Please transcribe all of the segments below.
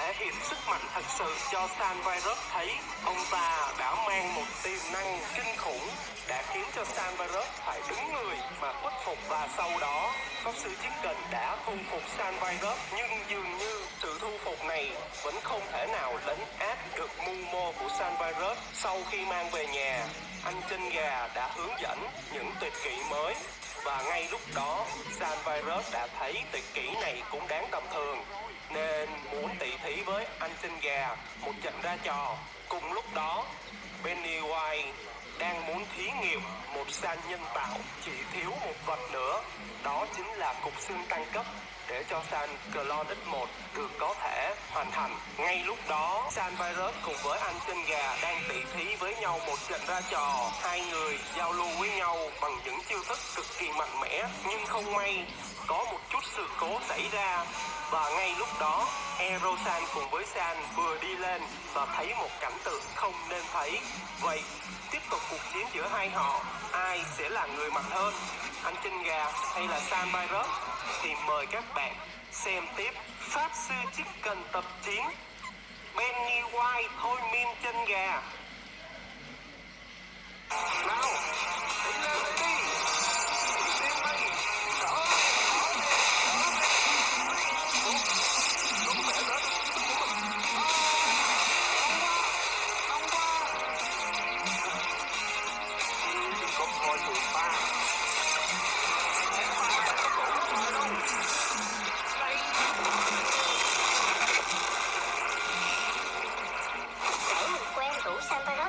thể hiện sức mạnh thật sự cho Xans thấy. Ông ta đã mang một tiềm năng kinh khủng đã khiến cho Xans phải đứng người mà khuất phục, và sau đó pháp sư Chicken đã thu phục Xans, nhưng dường như sự thu phục này vẫn không thể nào lấn át được mưu mô của Xans. Sau khi mang về nhà, anh Chân Gà đã hướng dẫn những tuyệt kỹ mới, và ngay lúc đó Xans đã thấy tuyệt kỹ này cũng đáng tầm thường nên muốn tỉ thí với anh Chân Gà một trận ra trò. Cùng lúc đó, Pennywise đang muốn thí nghiệm một Xans nhân tạo, chỉ thiếu một vật nữa, đó chính là cục xương tăng cấp để cho Xans Clone X1 được có thể hoàn thành. Ngay lúc đó, Xans cùng với anh Chân Gà đang tỉ thí với nhau một trận ra trò. Hai người giao lưu với nhau bằng những chiêu thức cực kỳ mạnh mẽ, nhưng không may có một chút sự cố xảy ra, và ngay lúc đó San cùng với Xans vừa đi lên và thấy một cảnh tượng không nên thấy. Vậy tiếp tục cuộc chiến giữa hai họ, ai sẽ là người mạnh hơn, anh Chân Gà hay là Xans? Thì mời các bạn xem tiếp Pháp sư Chicken tập 9, Pennywise thôi miên Chân Gà. Nào, đi lên đi.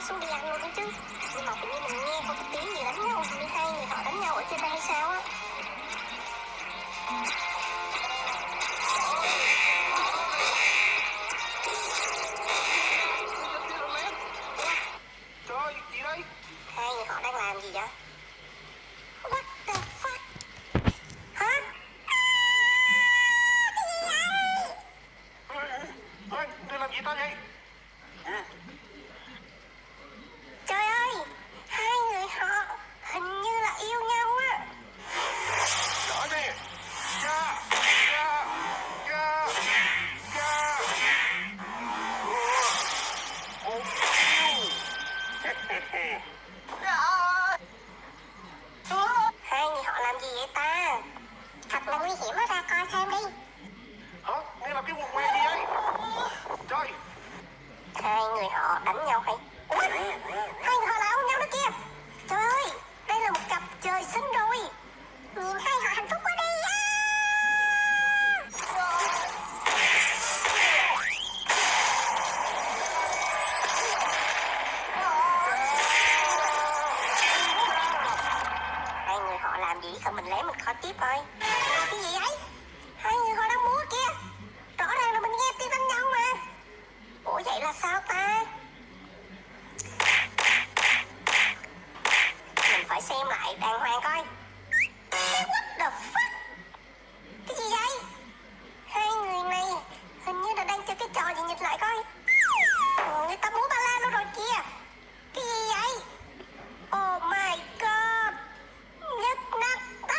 Xuống đi ăn luôn đấy chứ. Nhưng mà tự nhiên mình nghe có cái tiếng gì đánh nhau, như hai người họ đánh nhau ở trên đây hay sao á. Trời, gì đây? Hai người họ đang làm gì vậy? What the fuck? Hả? Ê, ngươi làm gì ta vậy? Trời ơi, hai người họ hình như là yêu nhau á. Đợi nè. Cha, cha, cha, cha. Một yêu. Hai người họ làm gì vậy ta? Thật là nguy hiểm á, ra coi xem đi. Hả? Ngươi làm cái quần que gì vậy? Trời. Hai người họ đánh nhau hay? Ủa? Hai người họ lại ôm nhau đó kìa. Trời ơi, đây là một cặp trời sinh rồi. Nhìn hai họ hạnh phúc quá đi. Hai người họ làm gì? Sao mình lén mình coi tiếp coi. Cái gì vậy? Hai người họ đang múa kìa. Rõ ràng là mình nghe tiếng đánh nhau mà. Ủa vậy là sao ta? Mình phải xem lại đàng hoàng coi. What the fuck? Cái gì vậy? Hai người này hình như là đang chơi cái trò gì, nhìn lại coi. Người ta múa ba la luôn rồi kìa. Cái gì vậy? Oh my god. Nhức nách ta.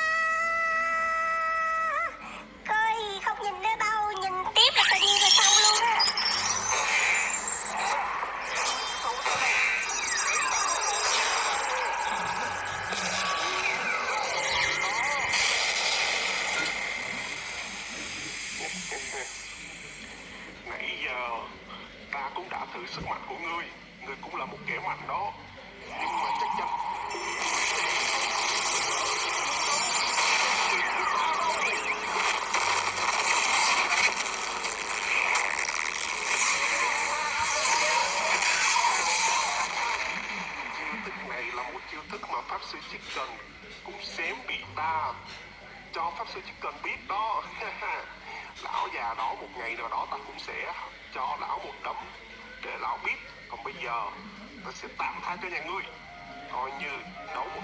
Coi không nhìn nữa đâu, nhìn tiếp là tự nhiên là xong luôn á. Nãy giờ ta cũng đã thử sức mạnh của ngươi. Ngươi cũng là một kẻ mạnh đó, nhưng mà chắc chắn chiêu thức này là một chiêu thức mà pháp sư Chicken cũng xém bị ta cho pháp sư Chicken biết đó. Lão già đó một ngày nào đó ta cũng sẽ cho lão một đấm để lão biết. Còn bây giờ ta sẽ tạm tha cho nhà ngươi, coi như đấu một